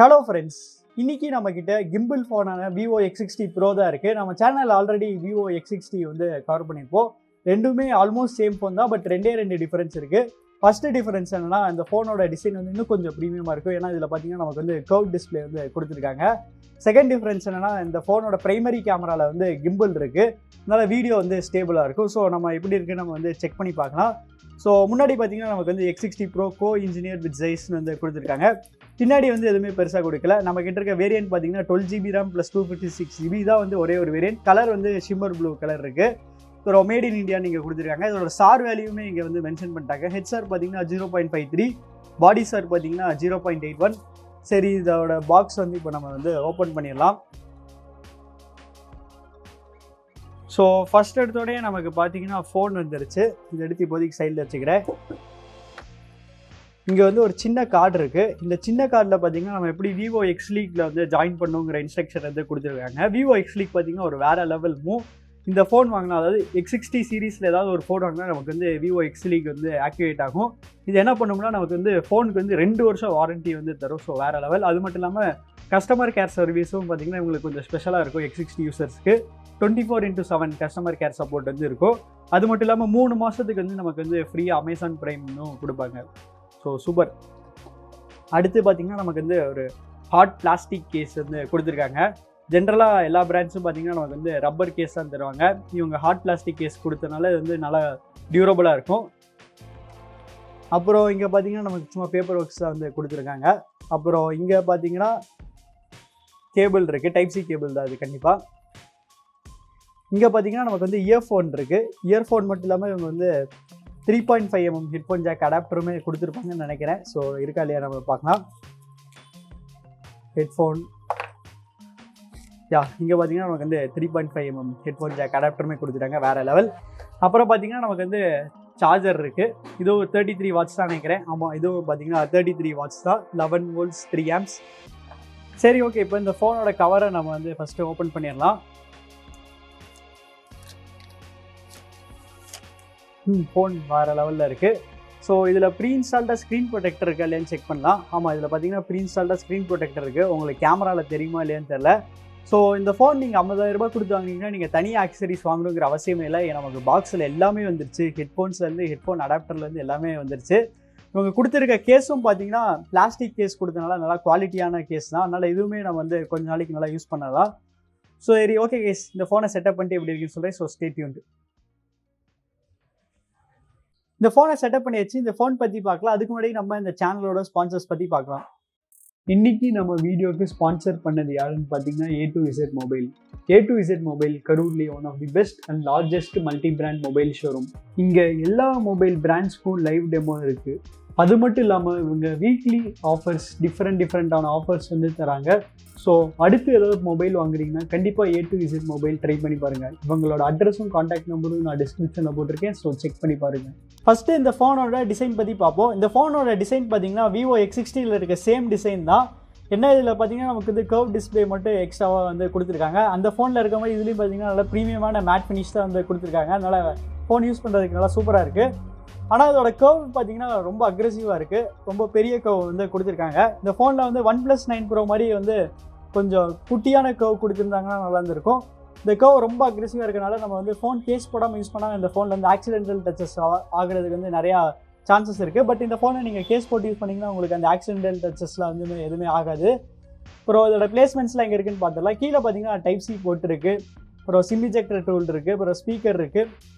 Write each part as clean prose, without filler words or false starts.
Hello friends, இன்னைக்கு நம்ம கிட்ட gimbal ஃபோனான Vivo X60 Pro தான் இருக்கு. நம்ம சேனல்ல ஆல்ரெடி Vivo X60 வந்து கவர் பண்ணிருப்போம். ரெண்டுமே ஆல்மோஸ்ட் சேம் ஃபோன் தான், பட் ரெண்டு டிஃபரன்ஸ் இருக்கு. ஃபர்ஸ்ட் டிஃபரன்ஸ் என்னன்னா, இந்த ஃபோனோட டிசைன் வந்து இன்னும் கொஞ்சம் ப்ரீமியமா இருக்கும். ஏன்னா இதுல பாத்தீங்கன்னா நமக்கு வந்து கர்வ் டிஸ்ப்ளே வந்து கொடுத்துருக்காங்க. செகண்ட் டிஃபரன்ஸ் என்னன்னா, இந்த ஃபோனோட பிரைமரி கேமரால வந்து gimbal இருக்கு. அதனால வீடியோ வந்து ஸ்டேபிளா இருக்கும். ஸோ நம்ம எப்படி இருக்குன்னு நம்ம வந்து செக் பண்ணி பார்க்கலாம். ஸோ முன்னாடி பார்த்தீங்கன்னா நமக்கு வந்து X60 Pro co-engineered with Zeissன்னு வந்து கொடுத்துருக்காங்க. பின்னாடி வந்து எதுவுமே பெருசாக கொடுக்கல. நம்ம கிட்ட இருக்க வேரியன்ட் பார்த்தீங்கன்னா 12GB RAM + 256GB தான் வந்து ஒரே ஒரு வேரியன்ட். கலர் வந்து ஷிம்மர் ப்ளூ கலர் இருக்குது. ஸோ மேட் இன் இந்தியா நீங்கள் கொடுத்துருக்காங்க. இதோட சார் வேல்யூமே இங்கே வந்து மென்ஷன் பண்ணிட்டாங்க. ஹெட் சார் பார்த்தீங்கன்னா 0.53, பாடி சார் பார்த்தீங்கன்னா 0.81. சரி, இதோட பாக்ஸ் வந்து இப்போ நம்ம வந்து ஓப்பன் பண்ணிடலாம். ஸோ ஃபஸ்ட் எடுத்தோடய நமக்கு பார்த்தீங்கன்னா ஃபோன் வந்துருச்சு. இதை எடுத்து இப்போதைக்கு சைடில் வச்சுக்கிறேன். இங்கே வந்து ஒரு சின்ன கார்டு இருக்குது. இந்த சின்ன கார்டில் பார்த்தீங்கன்னா நம்ம எப்படி Vivo X League வந்து ஜாயின் பண்ணுங்கிற இன்ஸ்ட்ரக்ஷன் வந்து கொடுத்துருக்காங்க. Vivo X League பார்த்தீங்கன்னா ஒரு வேறு லெவல் மூவ். இந்த ஃபோன் வாங்கினா, அதாவது X60 சீரீஸில் ஏதாவது ஒரு ஃபோன் வாங்கினா நமக்கு வந்து Vivo X League வந்து ஆக்டிவேட் ஆகும். இது என்ன பண்ணும்னா, நமக்கு வந்து ஃபோனுக்கு வந்து 2 வருஷம் வாரண்ட்டி வந்து தரும். ஸோ வேறு லெவல். அது மட்டும் இல்லாமல் கஸ்டமர் கேர் சர்வீஸும் பார்த்தீங்கன்னா உங்களுக்கு கொஞ்சம் ஸ்பெஷலாக இருக்கும். X60 யூசர்ஸ்க்கு 24/7 கஸ்டமர் கேர் சப்போர்ட் வந்து இருக்கும். அது மட்டும் இல்லாமல் 3 மாதத்துக்கு வந்து நமக்கு வந்து ஃப்ரீயாக அமேசான் ப்ரைம்னும் கொடுப்பாங்க. So super. அடுத்து பார்த்தீங்கன்னா நமக்கு வந்து ஒரு ஹார்ட் பிளாஸ்டிக் கேஸ் வந்து கொடுத்துருக்காங்க. ஜென்ரலாக எல்லா பிராண்ட்ஸும் பார்த்தீங்கன்னா நமக்கு வந்து ரப்பர் கேஸ் தான் தருவாங்க. இவங்க ஹார்ட் பிளாஸ்டிக் கேஸ் கொடுத்தனால இது வந்து நல்லா டியூரபுளாக இருக்கும். அப்புறம் இங்கே பார்த்தீங்கன்னா நமக்கு சும்மா பேப்பர் ஒர்க்ஸ் தான் வந்து கொடுத்துருக்காங்க. அப்புறம் இங்கே பார்த்தீங்கன்னா கேபிள் இருக்குது. டைப் சி கேபிள் தான் இது கண்டிப்பாக. இங்கே பார்த்தீங்கன்னா நமக்கு வந்து இயர்ஃபோன் இருக்குது. இயர்ஃபோன் மட்டும் இல்லாமல் இவங்க வந்து 3.5mm ஹெட்ஃபோன் ஜாக் அடாப்டருமே கொடுத்துருப்பாங்கன்னு நினைக்கிறேன். ஸோ இருக்கா இல்லையா நம்ம பார்க்கலாம். ஹெட்ஃபோன் இங்கே பார்த்தீங்கன்னா நமக்கு வந்து 3.5mm ஹெட்ஃபோன் ஜாக் அடாப்டருமே கொடுத்துட்டாங்க. வேறு லெவல். அப்புறம் பார்த்தீங்கன்னா நமக்கு வந்து சார்ஜர் இருக்குது. இதுவும் 33 வாட்ஸ் தான் நினைக்கிறேன். ஆமாம், இதுவும் பார்த்தீங்கன்னா 33 வாட்ஸ் தான். 11 volts 3 amps. சரி, ஓகே. இப்போ இந்த ஃபோனோட கவரை நம்ம வந்து ஃபஸ்ட்டு ஓப்பன் பண்ணிடலாம். ஃபோன் வேறு லெவலில் இருக்குது. ஸோ இதில் ப்ரீ இன்ஸ்டால்டாக ஸ்க்ரீன் ப்ரொடெக்டர் இருக்கா இல்லையான்னு செக் பண்ணலாம். ஆமாம், இதில் பார்த்தீங்கன்னா ப்ரீ இன்ஸ்டால்டாக ஸ்க்ரீன் ப்ரொடெக்டர் இருக்குது. உங்களுக்கு கேமராவில் தெரியுமா இல்லையான்னு தெரியல. ஸோ இந்த ஃபோன் நீங்கள் 50,000 கொடுத்து வாங்கினீங்கன்னா நீங்கள் தனியாக ஆக்சரிஸ் வாங்கணுங்கிற அவசியமே இல்லை. நமக்கு பாக்ஸில் எல்லாமே வந்துருச்சு. ஹெட்ஃபோன்ஸ்லேருந்து ஹெட்ஃபோன் அடாப்டர்லேருந்து எல்லாமே வந்துருச்சு. இவங்க கொடுத்துருக்க கேஸும் பார்த்தீங்கன்னா பிளாஸ்டிக் கேஸ் கொடுத்தனால நல்லா குவாலிட்டியான கேஸ் தான். அதனால் இதுவுமே நம்ம வந்து கொஞ்ச நாளைக்கு நல்லா யூஸ் பண்ணலாம். ஸோ சரி, ஓகே கேஸ், இந்த ஃபோனை செட்டப் பண்ணிட்டு எப்படி இருக்குன்னு சொல்கிறேன். So stay tuned. இந்த ஃபோனை செட்டப் பண்ணியாச்சு. இந்த ஃபோன் பற்றி பார்க்கலாம். அதுக்கு முன்னாடி நம்ம இந்த சேனலோட ஸ்பான்சர்ஸ் பற்றி பார்க்கலாம். இன்றைக்கி நம்ம வீடியோக்கு ஸ்பான்சர் பண்ணது யாருன்னு பார்த்தீங்கன்னா A to Z mobile. A to Z mobile கரூர்லேயே one of the best and largest multi brand mobile showroom. இங்கே எல்லா மொபைல் பிராண்ட்ஸ்க்கும் லைவ் டெமோ இருக்குது. அது மட்டும் இல்லாமல் இவங்க வீக்லி ஆஃபர்ஸ் டிஃப்ரெண்ட்டான ஆஃபர்ஸ் வந்து தராங்க. ஸோ அடுத்து ஏதாவது மொபைல் வாங்குறீங்கன்னா கண்டிப்பாக A to Z mobile try பண்ணி பாருங்கள். இவங்களோட அட்ரஸும் கான்டாக்ட் நம்பரும் நான் டிஸ்கிரிப்ஷனில் போட்டிருக்கேன். ஸோ செக் பண்ணி பாருங்கள். ஃபஸ்ட்டு இந்த ஃபோனோட டிசைன் பற்றி பார்ப்போம். இந்த ஃபோனோட டிசைன் பார்த்தீங்கன்னா Vivo X60ல் இருக்க சேம் டிசைன் தான். என்ன இதில் பார்த்தீங்கன்னா நமக்கு வந்து கர்வ் டிஸ்பிளே மட்டும் எக்ஸ்ட்ராவாக வந்து கொடுத்துருக்காங்க. அந்த ஃபோனில் இருக்க மாதிரி இதுலேயும் பார்த்தீங்கன்னா நல்லா ப்ரீமியமான மேட் ஃபினிஷ் தான் வந்து கொடுத்துருக்காங்க. அதனால் ஃபோன் யூஸ் பண்ணுறதுக்கு நல்லா சூப்பராக இருக்குது. ஆனால் அதோட கர்வ் பார்த்தீங்கன்னா ரொம்ப அக்ரெசிவாக இருக்குது. ரொம்ப பெரிய கர்வ் வந்து கொடுத்துருக்காங்க. இந்த ஃபோனில் வந்து OnePlus 9 Pro மாதிரி வந்து கொஞ்சம் குட்டியான கர்வ் கொடுத்துருந்தாங்கன்னா நல்லா இருந்திருக்கும். இந்த கர்வ் ரொம்ப அக்ரெசிவாக இருக்கனால நம்ம வந்து ஃபோன் கேஸ் போடாமல் யூஸ் பண்ணால் இந்த ஃபோனில் வந்து ஆக்சிடென்டல் டச்சஸ் ஆகிறதுக்கு வந்து நிறையா சான்சஸ் இருக்குது. பட் இந்த ஃபோனை நீங்கள் கேஸ் போட்டு யூஸ் பண்ணிங்கன்னா உங்களுக்கு அந்த ஆக்சிடென்டல் டச்சஸ்லாம் வந்து எதுவுமே ஆகாது. அப்புறம் இதோட பிளேஸ்மெண்ட்ஸ்லாம் எங்கே இருக்குன்னு பார்த்துடலாம். கீழே பார்த்தீங்கன்னா டைப் சி போட்டுருக்கு. அப்புறம் சிம் இஜெக்டர் டூல் இருக்குது. அப்புறம் ஸ்பீக்கர் இருக்குது.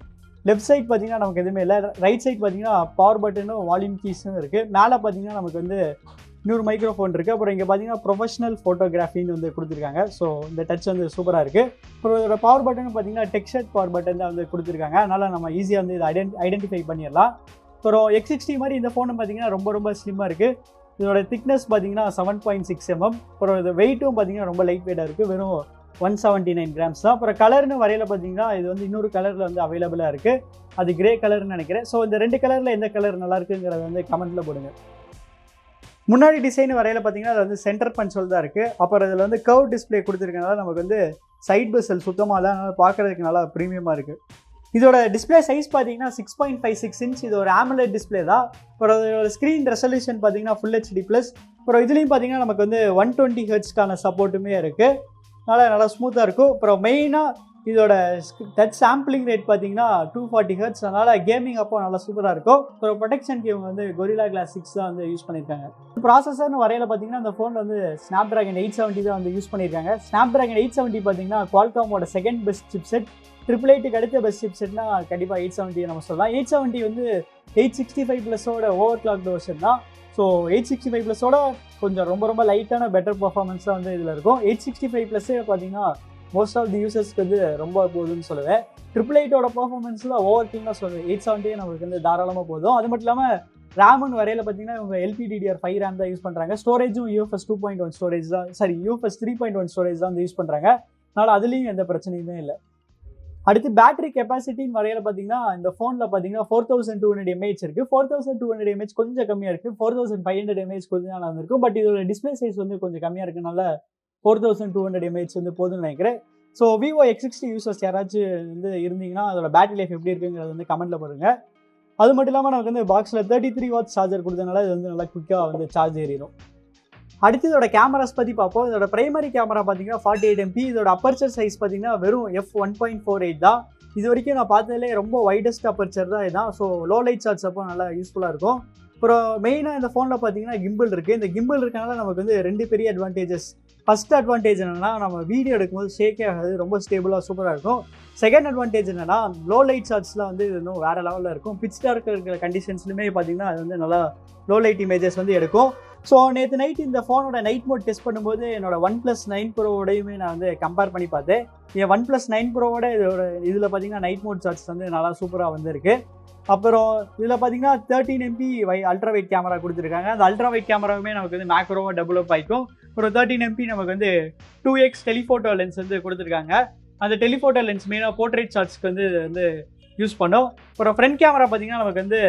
லெஃப்ட் சைட் பார்த்தீங்கன்னா நமக்கு எதுவுமே இல்லை. ரைட் சைட் பார்த்தீங்கன்னா பவர் பட்டனும் வால்யூம் கீஸும் இருக்குது. மேலே பார்த்தீங்கன்னா நமக்கு வந்து இன்னொரு மைக்ரோஃபோன் இருக்குது. அப்புறம் இங்கே பார்த்தீங்கன்னா ப்ரொஃபஷனல் ஃபோட்டோகிராஃபின்னு வந்து கொடுத்துருக்காங்க. ஸோ இந்த டச் வந்து சூப்பராக இருக்குது. அப்புறம் இதோட பவர் பட்டன் பார்த்தீங்கன்னா டெக்ஸ்சர் பவர் பட்டன் தான் வந்து கொடுத்துருக்காங்க. அதனால் நம்ம ஈஸியாக வந்து இதை ஐடென்டிஃபை பண்ணிடலாம். அப்புறம் X60 மாதிரி இந்த ஃபோனு பார்த்தீங்கன்னா ரொம்ப ஸ்லிம்மாக இருக்குது. இதோட திக்னஸ் பார்த்தீங்கன்னா 7.6mm. அப்புறம் இது வெயிட்டும் பார்த்தீங்கன்னா ரொம்ப லைட் வெயிட்டாக இருக்குது. வெறும் 179 grams தான். அப்புறம் கலர்னு வரையில் பார்த்தீங்கன்னா இது வந்து இன்னொரு கலரில் வந்து அவைலபிளாக இருக்குது. அது கிரே கலர்னு நினைக்கிறேன். ஸோ இந்த 2 கலரில் எந்த கலர் நல்லா இருக்குங்கிறத வந்து கமெண்ட்டில் போடுங்க. முன்னாடி டிசைன் வரையில் பார்த்தீங்கன்னா அது வந்து சென்டர் கன்சோல் தான் இருக்குது. அப்புறம் இதில் வந்து கர்வ் டிஸ்பிளே கொடுத்துருக்கனால நமக்கு வந்து சைட் பஸ்ஸல் சுத்தமாக தான் பார்க்குறதுக்கு நல்லா ப்ரீமியமாக இருக்குது. இதோட டிஸ்பிளே சைஸ் பார்த்தீங்கன்னா 6.56 inch. இது ஒரு AMOLED டிஸ்பிளே தான். அப்புறம் அதோட ஸ்க்ரீன் ரெசல்யூஷன் பார்த்தீங்கன்னா Full HD+. அப்புறம் இதுலேயும் பார்த்தீங்கன்னா நமக்கு வந்து 120 ஹெர்ட்ஸ்க்கான சப்போர்ட்டுமே இருக்குது. நல்லா ஸ்மூத்தாக இருக்கும். அப்புறம் மெயினாக இதோட டச் சாம்பிளிங் ரேட் பார்த்தீங்கன்னா 240 ஹெர்ட்ஸ். அதனால் கேமிங் அப்போ நல்லா சூப்பராக இருக்கும். அப்புறம் ப்ரொடெக்ஷனுக்கு இவங்க வந்து Gorilla Glass 6 தான் வந்து யூஸ் பண்ணியிருக்காங்க. ப்ராசஸர்னு வரையில் பார்த்தீங்கன்னா அந்த ஃபோனில் வந்து snapdragon 870 தான் வந்து யூஸ் பண்ணியிருக்காங்க. snapdragon 870 பார்த்தீங்கன்னா Qualcommோட செகண்ட் பெஸ்ட் சிப்செட். 888க்கு அடுத்த பெஸ்ட் சிப்செட்னா கண்டிப்பாக 870 நம்ம சொல்லலாம். 870 வந்து 865 ப்ளஸோட ஓவர் கிளாக்டு வெர்ஷன் தான். ஸோ 865 ப்ளஸோட கொஞ்சம் ரொம்ப லைட்டான பெட்டர் பர்ஃபார்மன்ஸ் தான் வந்து இதில் இருக்கும். 865 ப்ளஸ்ஸே பார்த்தீங்கன்னா மோஸ்ட் ஆஃப் தி யூசர்ஸ்க்கு வந்து ரொம்ப போகுதுன்னு சொல்லுவேன். 888ஓட பர்ஃபார்மன்ஸில் ஓவர் கிங்காக சொல்லுவேன். 870 நமக்கு வந்து தாராளமாக போதும். அது மட்டும் இல்லாமல் ரேம்னு வரையில் பார்த்தீங்கன்னா இவங்க LPDDR5 ரேம் தான் யூஸ் பண்ணுறாங்க. ஸ்டோரேஜும் UFS 2.1 ஸ்டோரேஜ் தான், UFS 3.1 ஸ்டோரேஜ் தான் வந்து யூஸ் பண்ணுறாங்க. அதனால் அதுலேயும் எந்த பிரச்சனையுமே இல்லை. அடுத்து பேட்டரி கெப்பாசிட்டின்னு வரையில் பார்த்தீங்கன்னா இந்த ஃபோனில் பார்த்தீங்கன்னா 4200 mAh இருக்குது. 4200 mAh கொஞ்சம் கம்மியாக இருக்குது. 4500 mAh கொஞ்சம் நல்லா இருக்கும். பட் இதோட டிஸ்பிளே சைஸ் வந்து கொஞ்சம் கம்மியாக இருக்குனால 4200 mAh வந்து போதும்னு நினைக்கிறேன். ஸோ Vivo X60 யூசர்ஸ் யாராச்சும் வந்து இருந்தீங்கன்னா அதோட பேட்டரி லைஃப் எப்படி இருக்குங்கிறது வந்து கமெண்ட்டில் பாருங்கள். அது மட்டும் இல்லாமல் நமக்கு வந்து பாக்ஸில் 33 வாட்ஸ் சார்ஜர் கொடுத்தனால இது வந்து நல்லா குயிக்காக வந்து சார்ஜ் ஏறிடும். அடுத்து இதோட கேமராஸ் பற்றி பார்ப்போம். இதோட பிரைமரி கேமரா பார்த்தீங்கன்னா 48 MP. இதோட அப்பர்ச்சர் சைஸ் பார்த்தீங்கன்னா வெறும் f1.48 தான். இது வரைக்கும் நான் பார்த்ததுலேயே ரொம்ப வைடஸ்ட் அப்பர்ச்சர் தான் இதுதான். ஸோ லோ லைட் ஷாட்ஸ் அப்போ நல்லா யூஸ்ஃபுல்லாக இருக்கும். அப்புறம் மெயினாக இந்த ஃபோனில் பார்த்தீங்கன்னா கிம்பிள் இருக்குது. இந்த கிம்பிள் இருக்கனால நமக்கு வந்து 2 பெரிய அட்வான்டேஜஸ். ஃபஸ்ட் அட்வான்டேஜ் என்னென்னா நம்ம வீடியோ எடுக்கும்போது ஷேக்கே ஆகாது, ரொம்ப ஸ்டேபிளாக சூப்பராக இருக்கும். செகண்ட் அட்வான்டேஜ் என்னென்னா லோ லைட் ஷாட்ஸ்லாம் வந்து இது இன்னும் வேறு லெவலில் இருக்கும். பிட்ச் டார்க் இருக்கிற கண்டிஷன்ஸ்லுமே பார்த்தீங்கன்னா அது வந்து நல்லா லோ லைட் இமேஜஸ் வந்து எடுக்கும். ஸோ நேற்று நைட் இந்த ஃபோனோட நைட் மோட் டெஸ்ட் பண்ணும்போது என்னோட OnePlus 9 Proவோடையுமே நான் வந்து கம்பேர் பண்ணி பார்த்தேன். என் OnePlus 9 Proவோட இதில் பார்த்தீங்கன்னா நைட் மோட் ஷாட்ஸ் வந்து நல்லா சூப்பராக வந்துருக்கு. அப்புறம் இதில் பார்த்தீங்கன்னா 13 MP அல்ட்ரா வைட் கேமரா கொடுத்துருக்காங்க. அந்த அல்ட்ரா வைட் கேமராவுமே நமக்கு வந்து மேக்ரோவாக டெவலப் ஆகிக்கும். அப்புறம் 13 MP நமக்கு வந்து 2x டெலிஃபோட்டோ லென்ஸ் வந்து கொடுத்துருக்காங்க. அந்த டெலிஃபோட்டோ லென்ஸ் மெயினாக போர்ட்ரேட் ஷாட்ஸ்க்கு வந்து யூஸ் பண்ணோம். அப்புறம் ஃப்ரண்ட் கேமரா பார்த்தீங்கன்னா நமக்கு வந்து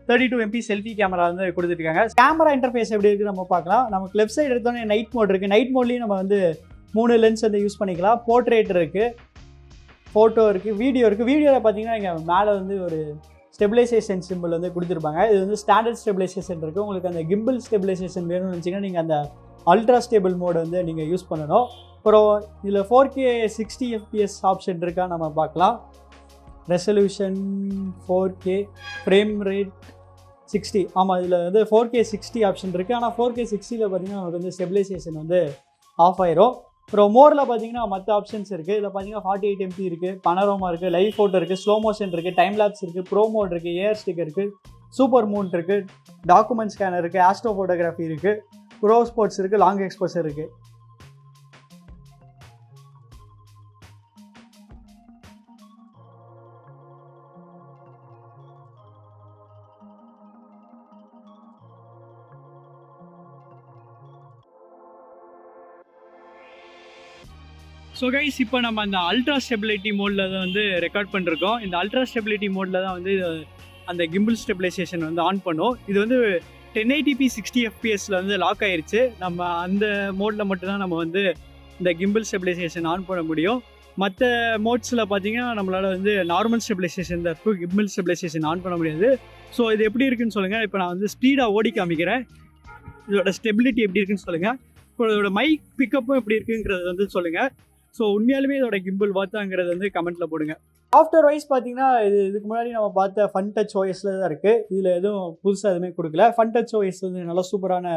32 MP செல்ஃபி கேமரா வந்து கொடுத்துருக்காங்க. கேமரா இன்டர்ஃபேஸ் எப்படி இருக்குது நம்ம பார்க்கலாம். நமக்கு லெஃப்ட் சைடு எடுத்தோன்னே நைட் மோட் இருக்குது. நைட் மோட்லேயும் நம்ம வந்து 3 லென்ஸ் வந்து யூஸ் பண்ணிக்கலாம். போர்ட்ரேட் இருக்குது, ஃபோட்டோ இருக்குது, வீடியோ இருக்குது. வீடியோவில் பார்த்தீங்கன்னா இங்கே மேலே வந்து ஒரு ஸ்டெபிலைசேஷன் சிம்பிள் வந்து கொடுத்துருப்பாங்க. இது வந்து ஸ்டாண்டர்ட் ஸ்டெபிலைசேஷன் இருக்குது. உங்களுக்கு அந்த கிம்பிள் ஸ்டெபிலைசேஷன் வேணும்னு நினச்சிங்கன்னா நீங்கள் அந்த அல்ட்ரா ஸ்டேபிள் மோட் வந்து நீங்கள் யூஸ் பண்ணணும். அப்புறம் இதில் 4K 60 FPS ஆப்ஷன் இருக்கா நம்ம பார்க்கலாம். Resolution 4K, frame rate 60. ஆமாம், இதில் வந்து 4K 60 ஆப்ஷன் இருக்குது. ஆனால் 4K 60ல் பார்த்தீங்கன்னா நமக்கு வந்து ஸ்டெபிலைசேஷன் வந்து ஆஃப் ஆயிரும். அப்புறம் மோரில் பார்த்தீங்கன்னா மற்ற ஆப்ஷன்ஸ் இருக்குது. இதில் பார்த்தீங்கன்னா 48 MP இருக்குது, பனரோமா இருக்குது, லைவ் ஃபோட்டோ இருக்குது, ஸ்லோ மோஷன் இருக்குது, டைம் லேப்ஸ் இருக்குது, ப்ரோ மோட் இருக்குது, ஏஆர் ஸ்டிக் இருக்குது, சூப்பர் மூன் இருக்குது, டாக்குமெண்ட் ஸ்கேனர் இருக்குது, ஆஸ்ட்ரோ ஃபோட்டோகிராஃபி இருக்குது, ப்ரோ ஸ்போர்ட்ஸ் இருக்குது, லாங் எக்ஸ்போசர் இருக்குது. ஸோ கைஸ், இப்போ நம்ம அந்த அல்ட்ரா ஸ்டெபிலிட்டி மோடில் தான் வந்து ரெக்கார்ட் பண்ணிருக்கோம். இந்த அல்ட்ரா ஸ்டெபிலிட்டி மோடில் தான் வந்து அந்த கிம்பிள் ஸ்டெபிலைசேஷன் வந்து ஆன் பண்ணோம். இது வந்து 1080p 60 FPSல வந்து லாக் ஆயிடுச்சு. நம்ம அந்த மோடில் மட்டும்தான் நம்ம வந்து இந்த கிம்பிள் ஸ்டெபிலைசேஷன் ஆன் பண்ண முடியும். மற்ற மோட்ஸில் பார்த்தீங்கன்னா நம்மளால் வந்து நார்மல் ஸ்டெபிலைசேஷன் தான் இருக்கும், கிம்பிள் ஸ்டெபிலைசேஷன் ஆன் பண்ண முடியாது. ஸோ இது எப்படி இருக்குன்னு சொல்லுங்கள். இப்போ நான் வந்து ஸ்பீடாக ஓடி காமிக்கிறேன். இதோட ஸ்டெபிலிட்டி எப்படி இருக்குன்னு சொல்லுங்கள். இப்போ இதோட மைக் பிக்கப்பும் எப்படி இருக்குங்கிறது வந்து சொல்லுங்கள். ஸோ உண்மையாலுமே இதோட கிம்பிள் வாத்தாங்கிறது வந்து கமெண்ட்டில் போடுங்க. சாஃப்ட்வேர் வைஸ் பார்த்தீங்கன்னா இதுக்கு முன்னாடி நம்ம பார்த்த ஃபன் டச் ஓஎஸில் தான் இருக்குது. இதில் எதுவும் புதுசாக எதுவுமே கொடுக்கல. ஃபன் டச் ஓஎஸ் வந்து நல்லா சூப்பரான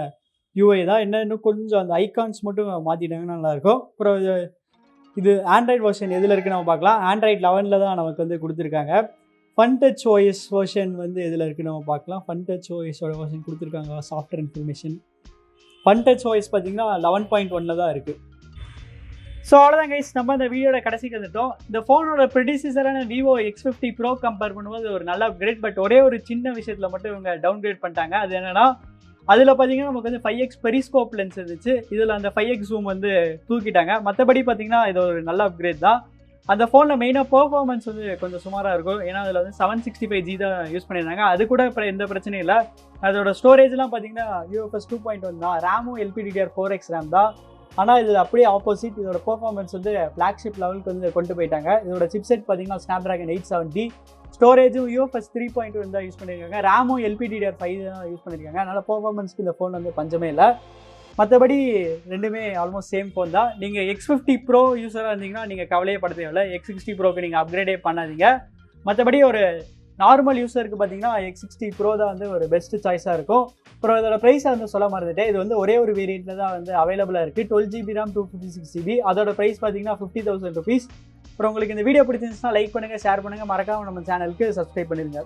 யூஐ தான். இன்னும் கொஞ்சம் அந்த ஐகான்ஸ் மட்டும் மாற்றிட்டாங்கன்னா நல்லாயிருக்கும். அப்புறம் இது ஆண்ட்ராய்டு வெர்ஷன் எதில் இருக்குன்னு நம்ம பார்க்கலாம். ஆண்ட்ராய்டு 11 தான் நமக்கு வந்து கொடுத்துருக்காங்க. ஃபன் டச் ஓஎஸ் வெர்ஷன் வந்து எதில் இருக்குன்னு நம்ம பார்க்கலாம். ஃபன் டச் ஓஎஸோட வெர்ஷன் கொடுத்துருக்காங்க. Software information fun touch OS பார்த்தீங்கன்னா 11.1 தான் இருக்குது. ஸோ அவ்வளோதான் கைஸ், நம்ம இந்த வீடியோட கடைசிக்கு வந்துட்டோம். இந்த ஃபோனோட ப்ரொடியூசரான Vivo X50 Pro கம்பேர் பண்ணும்போது ஒரு நல்ல அப்கிரேட். பட் ஒரே ஒரு சின்ன விஷயத்தில் மட்டும் இவங்க டவுன்கிரேட் பண்ணிட்டாங்க. அது என்னென்னா, அதில் பார்த்தீங்கன்னா நமக்கு வந்து 5x பெரிஸ்கோப் லென்ஸ் இருந்துச்சு. இதில் அந்த 5x ஜூம் வந்து தூக்கிட்டாங்க. மற்றபடி பார்த்தீங்கன்னா இது ஒரு நல்ல அப்கிரேட் தான். அந்த ஃபோனில் மெயினாக பெர்ஃபார்மன்ஸ் வந்து கொஞ்சம் சுமாராக இருக்கும். ஏன்னா அதில் வந்து 765G தான் யூஸ் பண்ணியிருந்தாங்க. அது கூட இப்போ எந்த பிரச்சனையும் இல்லை. அதோட ஸ்டோரேஜ்லாம் பார்த்தீங்கன்னா UFS 2.1 தான். ரேமும் LPDDR4X ரேம் தான். ஆனால் இது அப்படியே ஆப்போசிட். இதோட பெர்ஃபார்மன்ஸ் வந்து ஃப்ளாக்ஷிப் லெவலுக்கு வந்து கொண்டு போயிட்டாங்க. இதோட சிப்செட் பார்த்தீங்கன்னா snapdragon 870, ஸ்டோரேஜும் UFS 3.1 தான் யூஸ் பண்ணியிருக்காங்க. ரேமும் LPDDR5 தான் யூஸ் பண்ணியிருக்காங்க. அதனால் பெர்ஃபார்மன்ஸ்க்கு இந்த ஃபோன் வந்து பஞ்சமே இல்லை. மற்றபடி ரெண்டுமே ஆல்மோஸ்ட் சேம் ஃபோன் தான். நீங்கள் X50 Pro யூஸராக இருந்தீங்கன்னா நீங்கள் கவலையே பட தேவையில்லை. X60 Proக்கு நீங்கள் அப்கிரேடே பண்ணாதீங்க. மற்றபடி ஒரு நார்மல் யூஸருக்கு பார்த்தீங்கன்னா X60 Pro தான் வந்து ஒரு பெஸ்ட் சாய்ஸாக இருக்கும். அப்புறம் இதோட ப்ரைஸை வந்து சொல்ல மறந்துட்டேன். இது வந்து ஒரே ஒரு வேரியண்ட்டில் தான் வந்து அவைலபிளாக இருக்குது. 12GB RAM 256GB. அதோட ப்ரைஸ் பார்த்தீங்கன்னா 50,000 rupees. அப்புறம் உங்களுக்கு இந்த வீடியோ பிடிச்சிருந்துச்சுன்னா லைக் பண்ணுங்கள், ஷேர் பண்ணுங்கள், மறக்காமல் நம்ம சேனலுக்கு சப்ஸ்கிரைப் பண்ணிடுங்க.